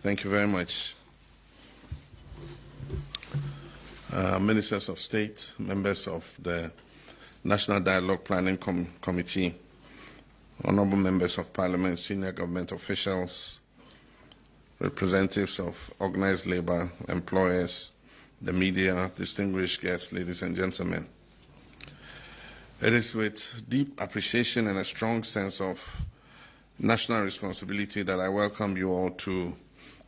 Thank you very much. Ministers of State, members of the National Dialogue Planning Committee, honorable members of Parliament, senior government officials, representatives of organized labor, employers, the media, distinguished guests, ladies and gentlemen. It is with deep appreciation and a strong sense of national responsibility that I welcome you all to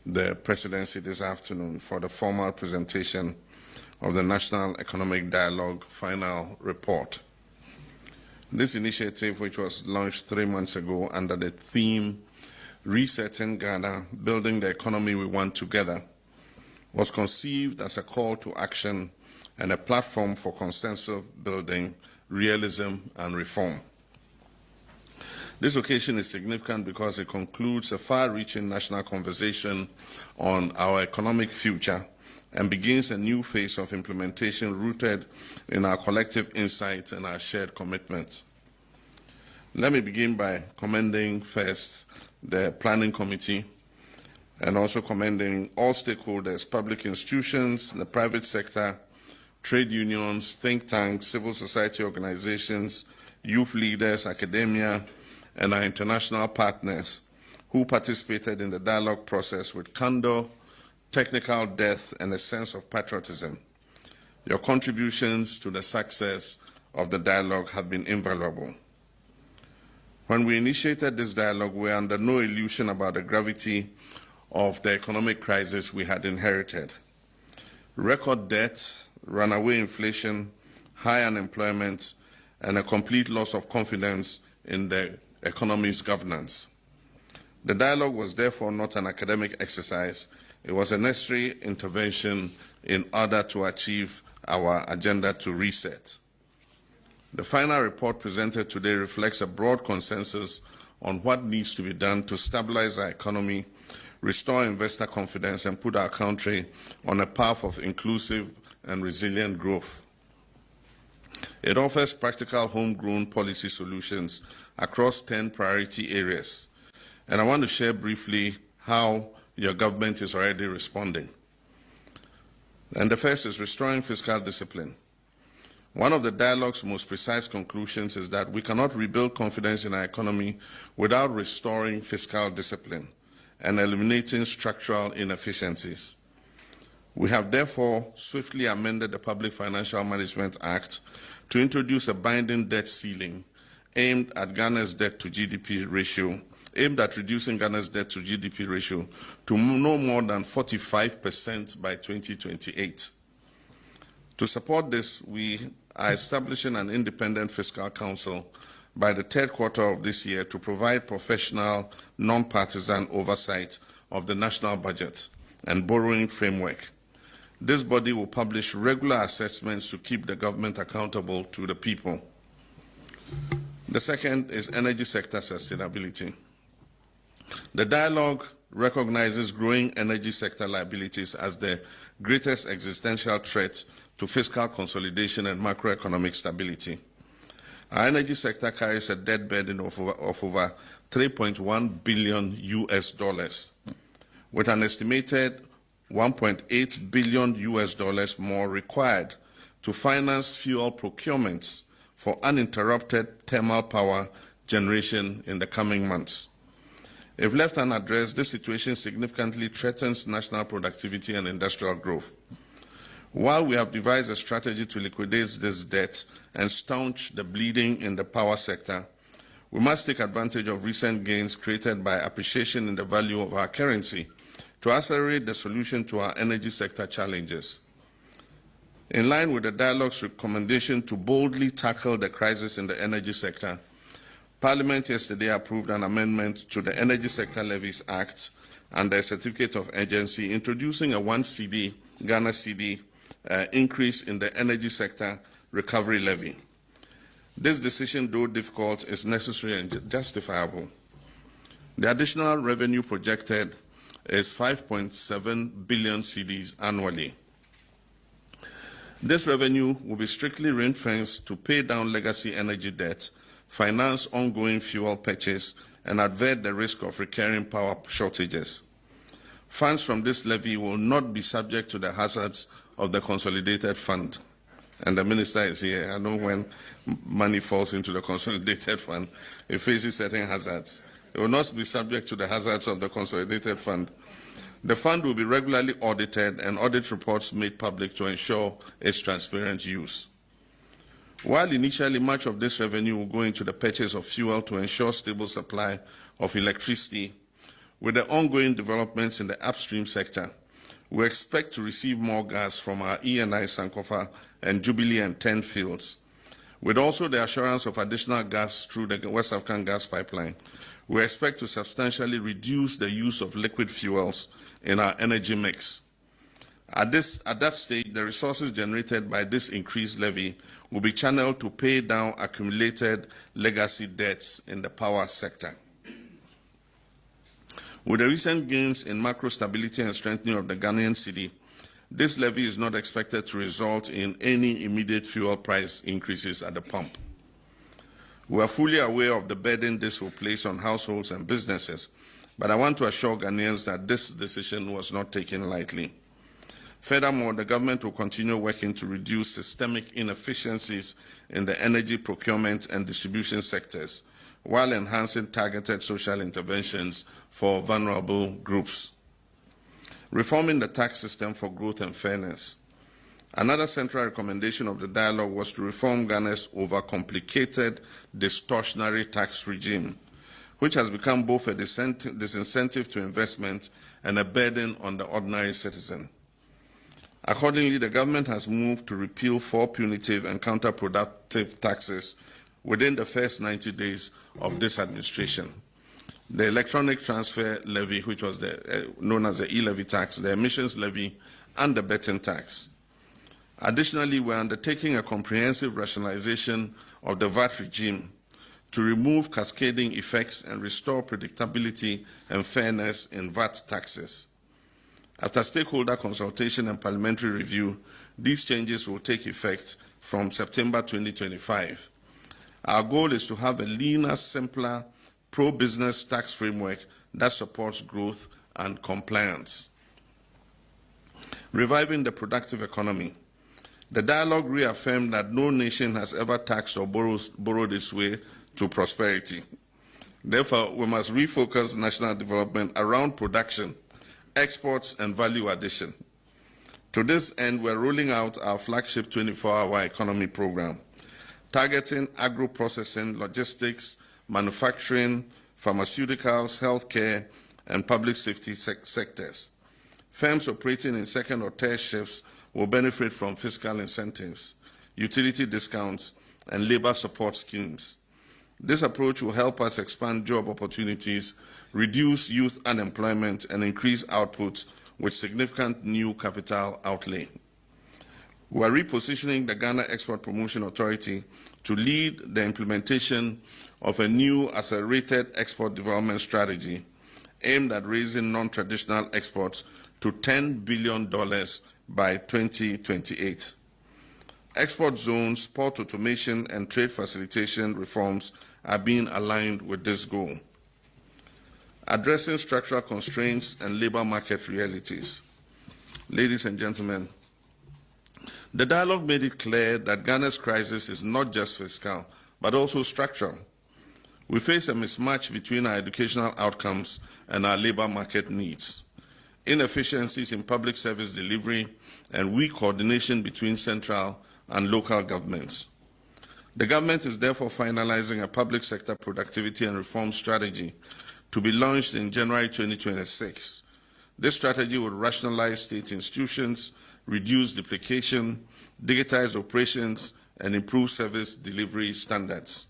the presidency this afternoon for the formal presentation of the National Economic Dialogue Final Report. This initiative, which was launched 3 months ago under the theme Resetting Ghana, Building the Economy We Want Together, was conceived as a call to action and a platform for consensus building, realism, and reform. This occasion is significant because it concludes a far-reaching national conversation on our economic future and begins a new phase of implementation rooted in our collective insights and our shared commitments. Let me begin by commending first the Planning Committee and also commending all stakeholders, public institutions, the private sector, trade unions, think tanks, civil society organizations, youth leaders, academia, and our international partners who participated in the dialogue process with candor, technical depth, and a sense of patriotism. Your contributions to the success of the dialogue have been invaluable. When we initiated this dialogue, we were under no illusion about the gravity of the economic crisis we had inherited. Record debt, runaway inflation, high unemployment, and a complete loss of confidence in the economy's governance. The dialogue was therefore not an academic exercise. It was a necessary intervention in order to achieve our agenda to reset. The final report presented today reflects a broad consensus on what needs to be done to stabilize our economy, restore investor confidence, and put our country on a path of inclusive and resilient growth. It offers practical homegrown policy solutions across 10 priority areas, and I want to share briefly how your government is already responding. And the first is restoring fiscal discipline. One of the dialogue's most precise conclusions is that we cannot rebuild confidence in our economy without restoring fiscal discipline and eliminating structural inefficiencies. We have therefore swiftly amended the Public Financial Management Act to introduce a binding debt ceiling aimed at Ghana's debt to GDP ratio, aimed at reducing Ghana's debt to GDP ratio to no more than 45% by 2028. To support this, we are establishing an independent fiscal council by the third quarter of this year to provide professional, non-partisan oversight of the national budget and borrowing framework. This body will publish regular assessments to keep the government accountable to the people. The second is energy sector sustainability. The dialogue recognizes growing energy sector liabilities as the greatest existential threat to fiscal consolidation and macroeconomic stability. Our energy sector carries a debt burden of over $3.1 billion US, with an estimated $1.8 billion US more required to finance fuel procurements for uninterrupted thermal power generation in the coming months. If left unaddressed, this situation significantly threatens national productivity and industrial growth. While we have devised a strategy to liquidate this debt and staunch the bleeding in the power sector, we must take advantage of recent gains created by appreciation in the value of our currency to accelerate the solution to our energy sector challenges. In line with the dialogue's recommendation to boldly tackle the crisis in the energy sector, Parliament yesterday approved an amendment to the Energy Sector Levies Act and a certificate of urgency, introducing a 1 CIDE, Ghana CIDE, increase in the energy sector recovery levy. This decision, though difficult, is necessary and justifiable. The additional revenue projected is 5.7 billion cedis annually. This revenue will be strictly ring-fenced to pay down legacy energy debt, finance ongoing fuel purchase, and avert the risk of recurring power shortages. Funds from this levy will not be subject to the hazards of the consolidated fund. And the minister is here. I know when money falls into the consolidated fund, it faces certain hazards. It will not be subject to the hazards of the consolidated fund. The fund will be regularly audited and audit reports made public to ensure its transparent use. While initially much of this revenue will go into the purchase of fuel to ensure stable supply of electricity, with the ongoing developments in the upstream sector, we expect to receive more gas from our E&I Sankofa and Jubilee and 10 fields. With also the assurance of additional gas through the West African gas pipeline, we expect to substantially reduce the use of liquid fuels in our energy mix. At that stage, the resources generated by this increased levy will be channeled to pay down accumulated legacy debts in the power sector. With the recent gains in macro stability and strengthening of the Ghanaian cedi, this levy is not expected to result in any immediate fuel price increases at the pump. We are fully aware of the burden this will place on households and businesses, but I want to assure Ghanaians that this decision was not taken lightly. Furthermore, the government will continue working to reduce systemic inefficiencies in the energy procurement and distribution sectors, while enhancing targeted social interventions for vulnerable groups. Reforming the tax system for growth and fairness. Another central recommendation of the dialogue was to reform Ghana's overcomplicated distortionary tax regime, which has become both a disincentive to investment and a burden on the ordinary citizen. Accordingly, the government has moved to repeal 4 punitive and counterproductive taxes within the first 90 days of this administration: the electronic transfer levy, which was known as the e-levy tax, the emissions levy, and the betting tax. Additionally, we are undertaking a comprehensive rationalization of the VAT regime to remove cascading effects and restore predictability and fairness in VAT taxes. After stakeholder consultation and parliamentary review, these changes will take effect from September 2025. Our goal is to have a leaner, simpler, pro-business tax framework that supports growth and compliance. Reviving the productive economy. The dialogue reaffirmed that no nation has ever taxed or borrowed its way to prosperity. Therefore, we must refocus national development around production, exports, and value addition. To this end, we're rolling out our flagship 24-hour economy program, targeting agro-processing, logistics, manufacturing, pharmaceuticals, healthcare, and public safety sectors. Firms operating in second or third shifts will benefit from fiscal incentives, utility discounts, and labor support schemes. This approach will help us expand job opportunities, reduce youth unemployment, and increase output with significant new capital outlay. We are repositioning the Ghana Export Promotion Authority to lead the implementation of a new accelerated export development strategy aimed at raising non-traditional exports to $10 billion by 2028. Export zones, port automation, and trade facilitation reforms are being aligned with this goal. Addressing structural constraints and labor market realities. Ladies and gentlemen, the dialogue made it clear that Ghana's crisis is not just fiscal, but also structural. We face a mismatch between our educational outcomes and our labor market needs, inefficiencies in public service delivery, and weak coordination between central and local governments. The government is therefore finalizing a public sector productivity and reform strategy to be launched in January 2026. This strategy will rationalize state institutions, reduce duplication, digitize operations, and improve service delivery standards.